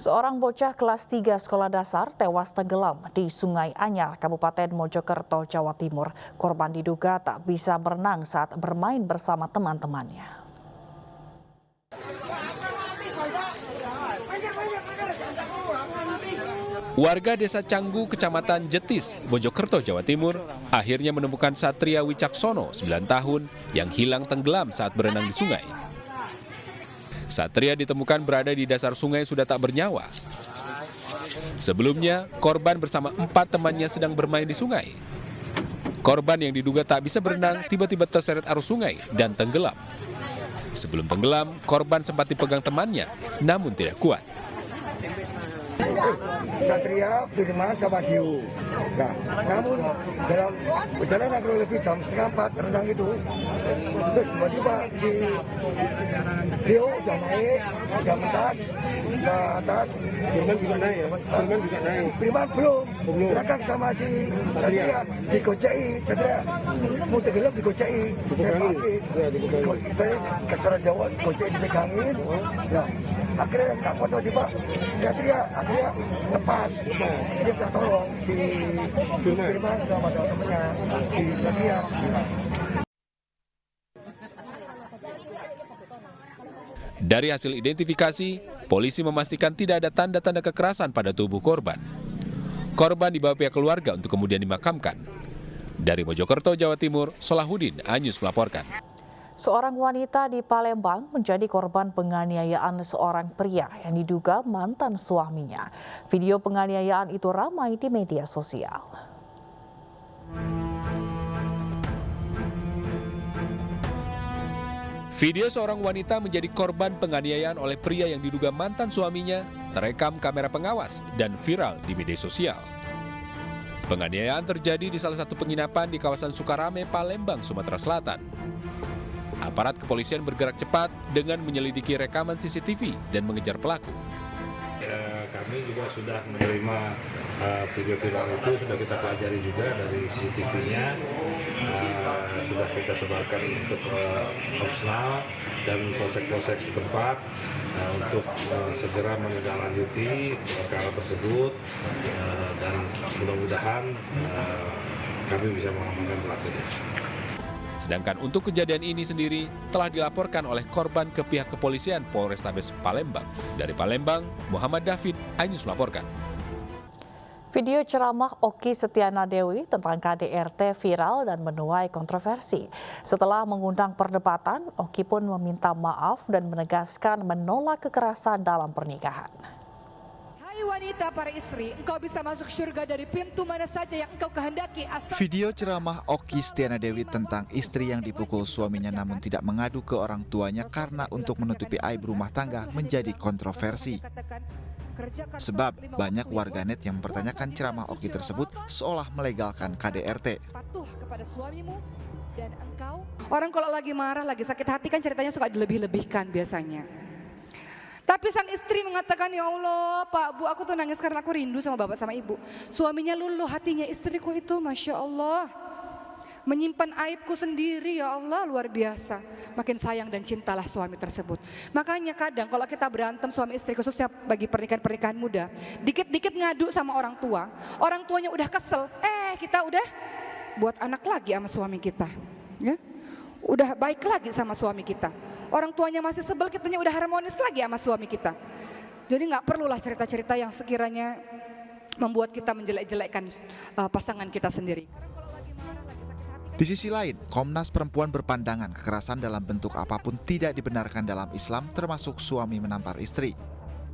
Seorang bocah kelas 3 sekolah dasar tewas tenggelam di Sungai Anyar, Kabupaten Mojokerto, Jawa Timur. Korban diduga tak bisa berenang saat bermain bersama teman-temannya. Warga Desa Canggu, Kecamatan Jetis, Mojokerto, Jawa Timur, akhirnya menemukan Satria Wicaksono, 9 tahun, yang hilang tenggelam saat berenang di sungai. Satria ditemukan berada di dasar sungai sudah tak bernyawa. Sebelumnya, korban bersama 4 temannya sedang bermain di sungai. Korban yang diduga tak bisa berenang tiba-tiba terseret arus sungai dan tenggelam. Sebelum tenggelam, korban sempat dipegang temannya, namun tidak kuat. Satria, Firman, sama Diu. Nah, namun dalam perjalanan kurang lebih jam setengah 4 renang itu, terus tiba-tiba si Diu udah naik, udah mentas ke atas. Firman bisa naik ya? Firman juga naik. Firman belum. Belakang sama si Satria digocei. Satria mau tenggelam digocei. Kasar Jawa digocei dipegangin. Nah, akhirnya tak kuat tiba-tiba Satria akhirnya lepas. Jadi kita tolong si Firman sama teman-temannya si Satria. Dari hasil identifikasi, polisi memastikan tidak ada tanda-tanda kekerasan pada tubuh korban. Korban dibawa pihak keluarga untuk kemudian dimakamkan. Dari Mojokerto, Jawa Timur, Solahuddin Anyus melaporkan. Seorang wanita di Palembang menjadi korban penganiayaan seorang pria yang diduga mantan suaminya. Video penganiayaan itu ramai di media sosial. Video seorang wanita menjadi korban penganiayaan oleh pria yang diduga mantan suaminya terekam kamera pengawas dan viral di media sosial. Penganiayaan terjadi di salah satu penginapan di kawasan Sukarame, Palembang, Sumatera Selatan. Aparat kepolisian bergerak cepat dengan menyelidiki rekaman CCTV dan mengejar pelaku. Kami juga sudah menerima video viral itu, sudah kita pelajari juga dari CCTV-nya, sudah kita sebarkan untuk opsional dan polsek-polsek setempat untuk segera menindaklanjuti perkara tersebut, dan mudah-mudahan kami bisa mengamankan pelakunya. Sedangkan untuk kejadian ini sendiri telah dilaporkan oleh korban ke pihak kepolisian Polrestabes Palembang. Dari Palembang, Muhammad David, Anyus melaporkan. Video ceramah Okky Setiana Dewi tentang KDRT viral dan menuai kontroversi. Setelah mengundang perdebatan, Okky pun meminta maaf dan menegaskan menolak kekerasan dalam pernikahan. Hai wanita para istri, engkau bisa masuk surga dari pintu mana saja yang engkau kehendaki asal... Video ceramah Okky Setiana Dewi tentang istri yang dipukul suaminya namun tidak mengadu ke orang tuanya karena untuk menutupi aib rumah tangga menjadi kontroversi. Sebab banyak warganet yang mempertanyakan ceramah Okky tersebut seolah melegalkan KDRT. Patuh kepada suamimu dan engkau. Orang kalau lagi marah, lagi sakit hati kan ceritanya suka dilebih-lebihkan biasanya. Tapi sang istri mengatakan, ya Allah Pak Bu, aku tuh nangis karena aku rindu sama bapak sama ibu. Suaminya luluh hatinya, istriku itu Masya Allah menyimpan aibku sendiri, ya Allah luar biasa. Makin sayang dan cintalah suami tersebut. Makanya kadang kalau kita berantem suami istri, khususnya bagi pernikahan-pernikahan muda, dikit-dikit ngadu sama orang tua, orang tuanya udah kesel, kita udah buat anak lagi sama suami kita, ya, udah baik lagi sama suami kita. Orang tuanya masih sebel, kitanya udah harmonis lagi sama suami kita. Jadi nggak perlulah cerita-cerita yang sekiranya membuat kita menjelek-jelekkan pasangan kita sendiri. Di sisi lain, Komnas Perempuan berpandangan kekerasan dalam bentuk apapun tidak dibenarkan dalam Islam, termasuk suami menampar istri.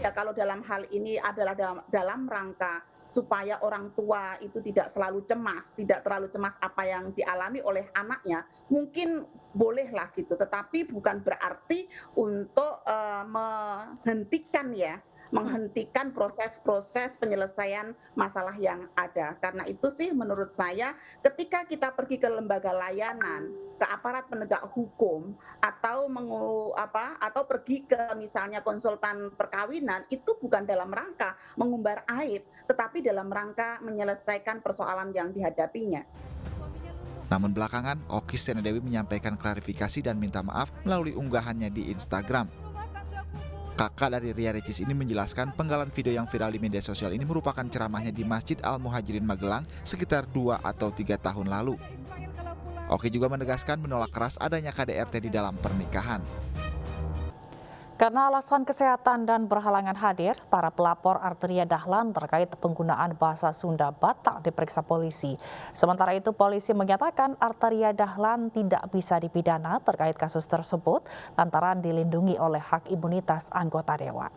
Ya, kalau dalam hal ini adalah dalam rangka supaya orang tua itu tidak selalu cemas, tidak terlalu cemas apa yang dialami oleh anaknya, mungkin bolehlah gitu. Tetapi bukan berarti untuk menghentikan proses-proses penyelesaian masalah yang ada. Karena itu sih menurut saya ketika kita pergi ke lembaga layanan, ke aparat penegak hukum atau pergi ke misalnya konsultan perkawinan, itu bukan dalam rangka mengumbar aib, tetapi dalam rangka menyelesaikan persoalan yang dihadapinya. Namun belakangan, Okky Setiana Dewi menyampaikan klarifikasi dan minta maaf melalui unggahannya di Instagram. Kakak dari Ria Ricis ini menjelaskan penggalan video yang viral di media sosial ini merupakan ceramahnya di Masjid Al-Muhajirin Magelang sekitar 2 atau 3 tahun lalu. Oki juga menegaskan menolak keras adanya KDRT di dalam pernikahan. Karena alasan kesehatan dan berhalangan hadir, para pelapor Arteria Dahlan terkait penggunaan bahasa Sunda batal diperiksa polisi. Sementara itu, polisi menyatakan Arteria Dahlan tidak bisa dipidana terkait kasus tersebut lantaran dilindungi oleh hak imunitas anggota dewan.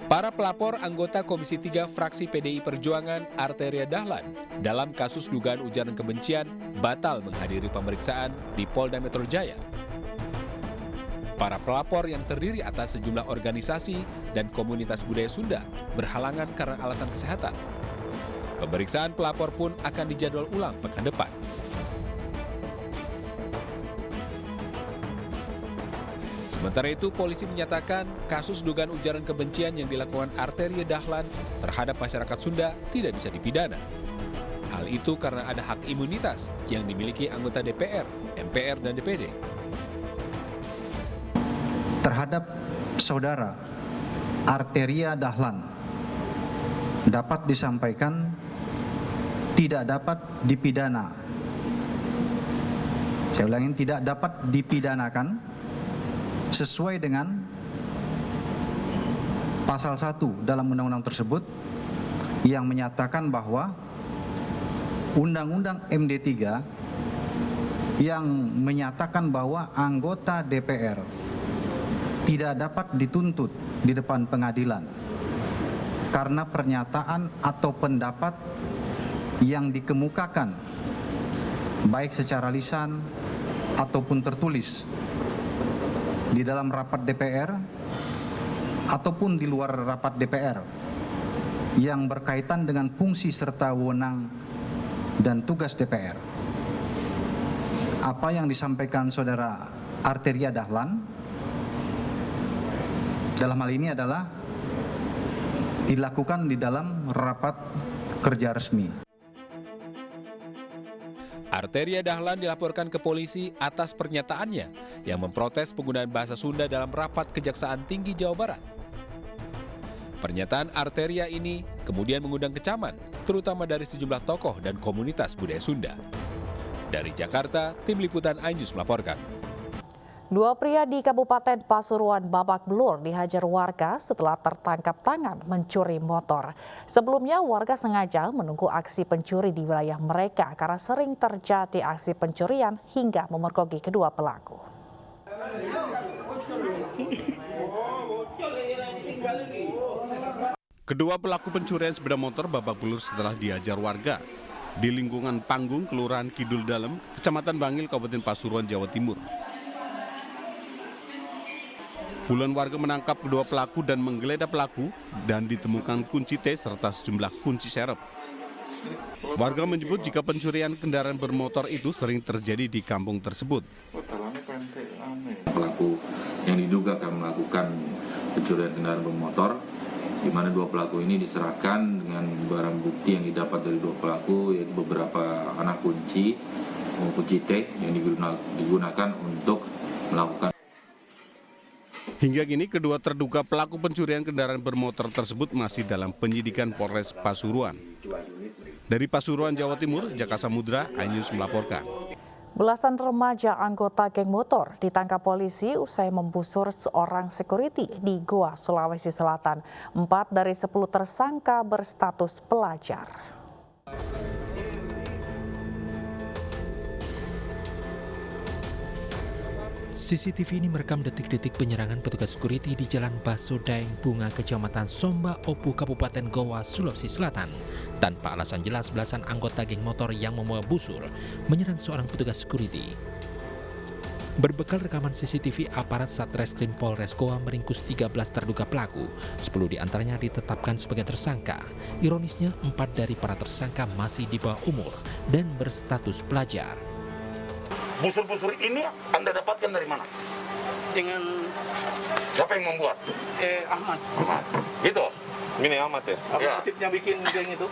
Para pelapor anggota Komisi 3 fraksi PDI Perjuangan Arteria Dahlan dalam kasus dugaan ujaran kebencian batal menghadiri pemeriksaan di Polda Metro Jaya. Para pelapor yang terdiri atas sejumlah organisasi dan komunitas budaya Sunda berhalangan karena alasan kesehatan. Pemeriksaan pelapor pun akan dijadwal ulang pekan depan. Sementara itu, polisi menyatakan kasus dugaan ujaran kebencian yang dilakukan Arteria Dahlan terhadap masyarakat Sunda tidak bisa dipidana. Hal itu karena ada hak imunitas yang dimiliki anggota DPR, MPR, dan DPD. Terhadap saudara Arteria Dahlan dapat disampaikan tidak dapat dipidana. Saya ulangi, tidak dapat dipidanakan sesuai dengan pasal 1 dalam undang-undang tersebut yang menyatakan bahwa Undang-Undang MD3 yang menyatakan bahwa anggota DPR tidak dapat dituntut di depan pengadilan karena pernyataan atau pendapat yang dikemukakan baik secara lisan ataupun tertulis di dalam rapat DPR ataupun di luar rapat DPR yang berkaitan dengan fungsi serta wewenang dan tugas DPR. Apa yang disampaikan saudara Arteria Dahlan dalam hal ini adalah dilakukan di dalam rapat kerja resmi. Arteria Dahlan dilaporkan ke polisi atas pernyataannya yang memprotes penggunaan bahasa Sunda dalam rapat Kejaksaan Tinggi Jawa Barat. Pernyataan Arteria ini kemudian mengundang kecaman, terutama dari sejumlah tokoh dan komunitas budaya Sunda. Dari Jakarta, Tim Liputan iNews melaporkan. Dua pria di Kabupaten Pasuruan babak belur dihajar warga setelah tertangkap tangan mencuri motor. Sebelumnya warga sengaja menunggu aksi pencuri di wilayah mereka karena sering terjadi aksi pencurian hingga memergoki kedua pelaku. Kedua pelaku pencurian sepeda motor babak belur setelah dihajar warga di lingkungan Panggung, Kelurahan Kidul Dalem, Kecamatan Bangil, Kabupaten Pasuruan, Jawa Timur. Puluhan warga menangkap kedua pelaku dan menggeledah pelaku dan ditemukan kunci T serta sejumlah kunci serep. Warga menyebut jika pencurian kendaraan bermotor itu sering terjadi di kampung tersebut. Pelaku yang diduga akan melakukan pencurian kendaraan bermotor, di mana dua pelaku ini diserahkan dengan barang bukti yang didapat dari dua pelaku, yaitu beberapa anak kunci T yang digunakan untuk melakukan. Hingga kini kedua terduga pelaku pencurian kendaraan bermotor tersebut masih dalam penyidikan Polres Pasuruan. Dari Pasuruan, Jawa Timur, Jaka Samudra, iNews melaporkan. Belasan remaja anggota geng motor ditangkap polisi usai membusur seorang security di Goa, Sulawesi Selatan. 4 dari 10 tersangka berstatus pelajar. CCTV ini merekam detik-detik penyerangan petugas security di Jalan Baso Daeng Bunga, Kecamatan Somba Opu, Kabupaten Goa, Sulawesi Selatan. Tanpa alasan jelas, belasan anggota geng motor yang membawa busur menyerang seorang petugas security. Berbekal rekaman CCTV, aparat Satreskrim Polres Goa meringkus 13 terduga pelaku. 10 diantaranya ditetapkan sebagai tersangka. Ironisnya, 4 dari para tersangka masih di bawah umur dan berstatus pelajar. Busur-busur ini Anda dapatkan dari mana? Dengan siapa yang membuat? Ahmad. Ahmad. Gitu. Ini Ahmad ya? Apa motifnya bikin geng itu?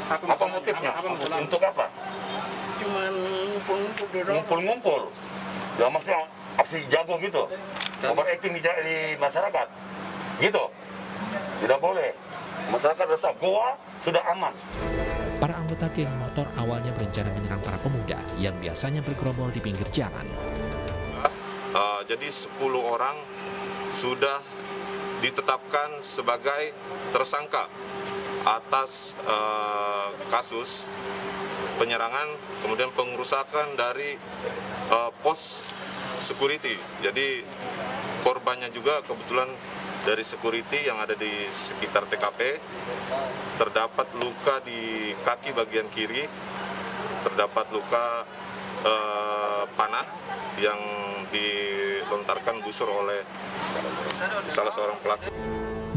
Apa motifnya? Untuk apa? Cuman ngumpul-ngumpul ngumpul-ngumpul. Ya maksudnya aksi jago gitu. Overacting di masyarakat. Gitu. Tidak boleh. Masyarakat rasa goa sudah aman. Para anggota geng motor awalnya berencana menyerang para pemuda yang biasanya bergerombol di pinggir jalan. Jadi 10 orang sudah ditetapkan sebagai tersangka atas kasus penyerangan kemudian pengerusakan dari pos security. Jadi korbannya juga kebetulan dari security yang ada di sekitar TKP, terdapat luka di kaki bagian kiri, terdapat luka panah yang dilontarkan busur oleh salah seorang pelaku.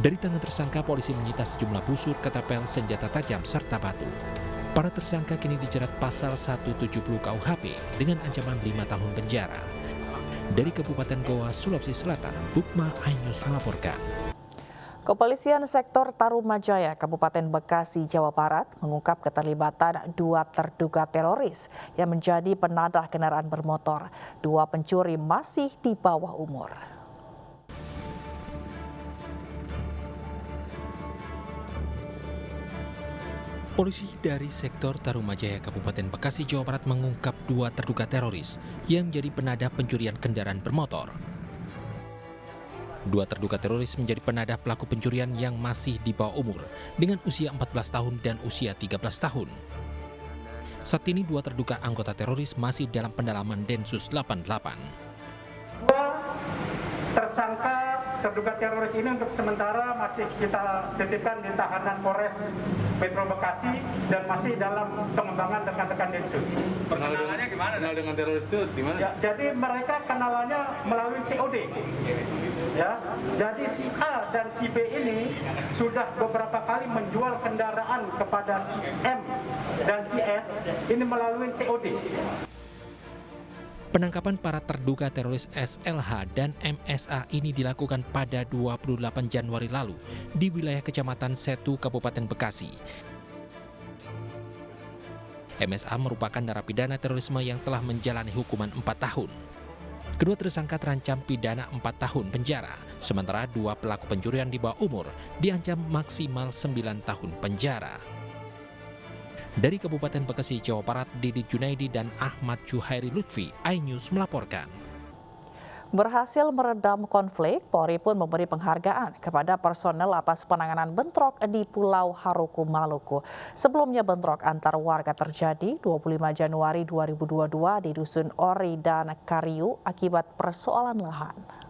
Dari tangan tersangka, polisi menyita sejumlah busur, ketapel, senjata tajam, serta batu. Para tersangka kini dijerat pasal 170 KUHP dengan ancaman 5 tahun penjara. Dari Kabupaten Goa, Sulawesi Selatan, Bukma Ainus melaporkan. Kepolisian Sektor Tarumajaya, Kabupaten Bekasi, Jawa Barat mengungkap keterlibatan 2 terduga teroris yang menjadi penadah kendaraan bermotor. 2 pencuri masih di bawah umur. Polisi dari Sektor Tarumajaya, Kabupaten Bekasi, Jawa Barat mengungkap 2 terduga teroris yang menjadi penadah pencurian kendaraan bermotor. 2 terduga teroris menjadi penadah pelaku pencurian yang masih di bawah umur dengan usia 14 tahun dan usia 13 tahun. Saat ini 2 terduga anggota teroris masih dalam pendalaman Densus 88. 2 tersangka terduga teroris ini untuk sementara masih kita titipkan di tahanan Polres Metro Bekasi dan masih dalam pengembangan rekan-rekan Densus. Kenalannya gimana? Kenal dengan teroris itu di mana? Ya, jadi mereka kenalannya melalui COD. Ya, jadi si A dan si B ini sudah beberapa kali menjual kendaraan kepada si M dan si S ini melalui COD. Penangkapan para terduga teroris SLH dan MSA ini dilakukan pada 28 Januari lalu di wilayah Kecamatan Setu, Kabupaten Bekasi. MSA merupakan narapidana terorisme yang telah menjalani hukuman 4 tahun. Kedua tersangka terancam pidana 4 tahun penjara, sementara 2 pelaku pencurian di bawah umur diancam maksimal 9 tahun penjara. Dari Kabupaten Bekasi, Jawa Barat, Didi Junaidi dan Ahmad Juhairi Lutfi, iNews melaporkan. Berhasil meredam konflik, Polri pun memberi penghargaan kepada personel atas penanganan bentrok di Pulau Haruku, Maluku. Sebelumnya bentrok antar warga terjadi 25 Januari 2022 di Dusun Ori dan Kariu akibat persoalan lahan.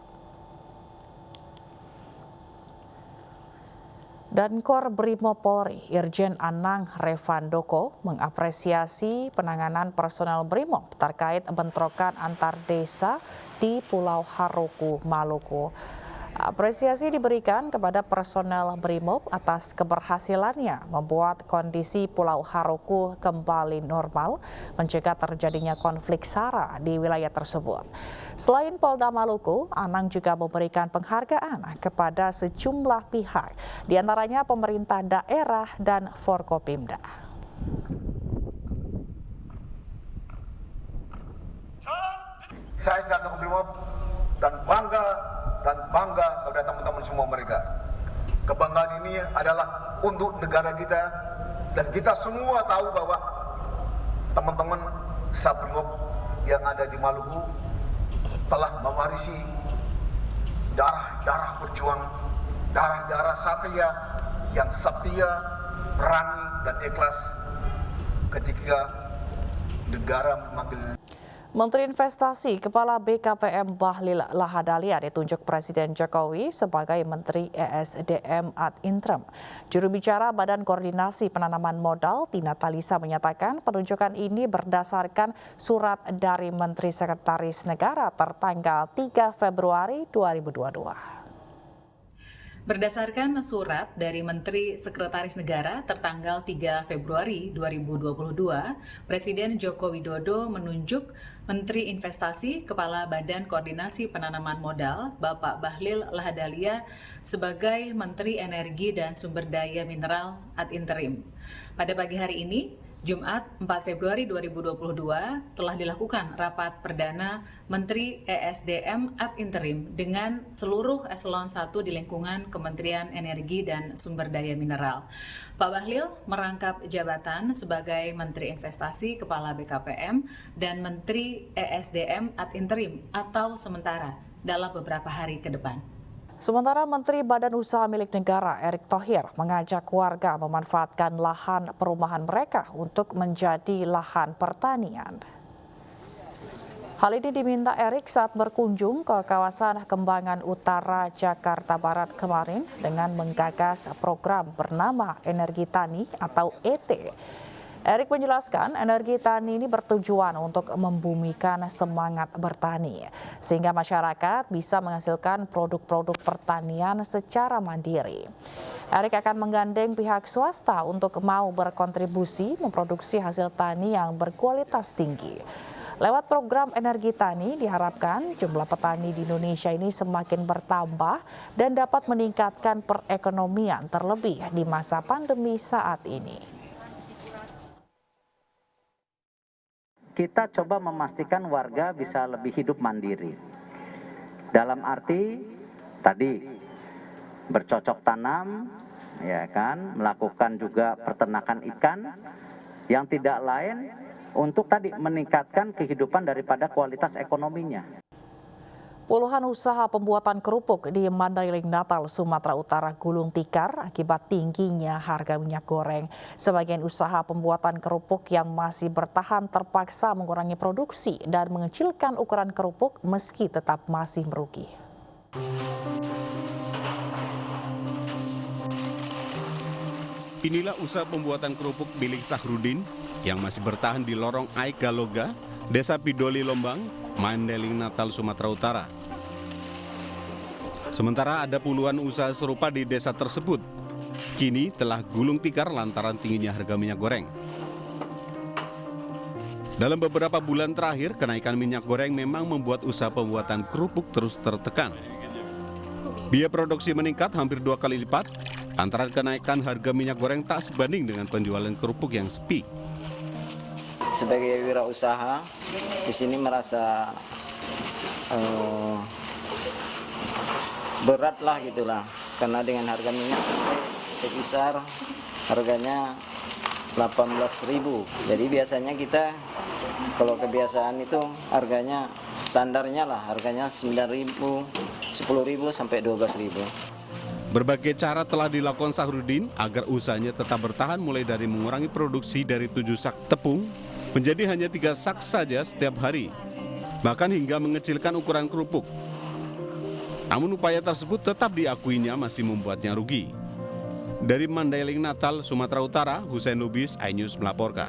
Dankor Brimob Polri, Irjen Anang Revandoko mengapresiasi penanganan personel Brimob terkait bentrokan antar desa di Pulau Haruku, Maluku. Apresiasi diberikan kepada personel Brimob atas keberhasilannya membuat kondisi Pulau Haruku kembali normal, mencegah terjadinya konflik SARA di wilayah tersebut. Selain Polda Maluku, Anang juga memberikan penghargaan kepada sejumlah pihak, diantaranya pemerintah daerah dan Forkopimda. Saya satu Brimob dan bangga kepada teman-teman semua mereka. Kebanggaan ini adalah untuk negara kita dan kita semua tahu bahwa teman-teman Sabrimob yang ada di Maluku telah mewarisi darah-darah berjuang, darah-darah satria yang setia, berani dan ikhlas ketika negara memanggil. Menteri Investasi Kepala BKPM Bahlil Lahadalia ditunjuk Presiden Jokowi sebagai Menteri ESDM ad interim. Juru bicara Badan Koordinasi Penanaman Modal Tina Talisa menyatakan penunjukan ini berdasarkan surat dari Menteri Sekretaris Negara tertanggal 3 Februari 2022. Berdasarkan surat dari Menteri Sekretaris Negara tertanggal 3 Februari 2022, Presiden Joko Widodo menunjuk Menteri Investasi Kepala Badan Koordinasi Penanaman Modal, Bapak Bahlil Lahadalia, sebagai Menteri Energi dan Sumber Daya Mineral ad interim. Pada pagi hari ini, Jumat 4 Februari 2022 telah dilakukan rapat perdana Menteri ESDM ad interim dengan seluruh eselon 1 di lingkungan Kementerian Energi dan Sumber Daya Mineral. Pak Bahlil merangkap jabatan sebagai Menteri Investasi Kepala BKPM dan Menteri ESDM ad interim atau sementara dalam beberapa hari ke depan. Sementara Menteri Badan Usaha Milik Negara Erick Thohir mengajak warga memanfaatkan lahan perumahan mereka untuk menjadi lahan pertanian. Hal ini diminta Erick saat berkunjung ke kawasan Kembangan Utara, Jakarta Barat kemarin dengan menggagas program bernama Energi Tani atau ET. Erick menjelaskan energi tani ini bertujuan untuk membumikan semangat bertani, sehingga masyarakat bisa menghasilkan produk-produk pertanian secara mandiri. Erick akan menggandeng pihak swasta untuk mau berkontribusi memproduksi hasil tani yang berkualitas tinggi. Lewat program Energi Tani diharapkan jumlah petani di Indonesia ini semakin bertambah dan dapat meningkatkan perekonomian terlebih di masa pandemi saat ini. Kita coba memastikan warga bisa lebih hidup mandiri. Dalam arti tadi bercocok tanam, ya kan, melakukan juga peternakan ikan yang tidak lain untuk tadi meningkatkan kehidupan daripada kualitas ekonominya. Puluhan usaha pembuatan kerupuk di Mandailing Natal, Sumatera Utara gulung tikar akibat tingginya harga minyak goreng. Sebagian usaha pembuatan kerupuk yang masih bertahan terpaksa mengurangi produksi dan mengecilkan ukuran kerupuk meski tetap masih merugi. Inilah usaha pembuatan kerupuk milik Sahrudin yang masih bertahan di lorong Aik Galoga, Desa Pidoli Lombang, Mandailing Natal, Sumatera Utara. Sementara ada puluhan usaha serupa di desa tersebut, kini telah gulung tikar lantaran tingginya harga minyak goreng. Dalam beberapa bulan terakhir, kenaikan minyak goreng memang membuat usaha pembuatan kerupuk terus tertekan. Biaya produksi meningkat hampir 2 kali lipat, antara kenaikan harga minyak goreng tak sebanding dengan penjualan kerupuk yang sepi. Sebagai wirausaha, di sini merasa berat lah gitulah, karena dengan harga minyak sekitar harganya 18.000. Jadi biasanya kita kalau kebiasaan itu harganya standarnya lah, harganya 9.000, 10.000 sampai 12.000. Berbagai cara telah dilakukan Sahrudin agar usahanya tetap bertahan, mulai dari mengurangi produksi dari 7 sak tepung menjadi hanya 3 sak saja setiap hari, bahkan hingga mengecilkan ukuran kerupuk. Namun upaya tersebut tetap diakuinya masih membuatnya rugi. Dari Mandailing Natal, Sumatera Utara, Husein Lubis, iNews melaporkan.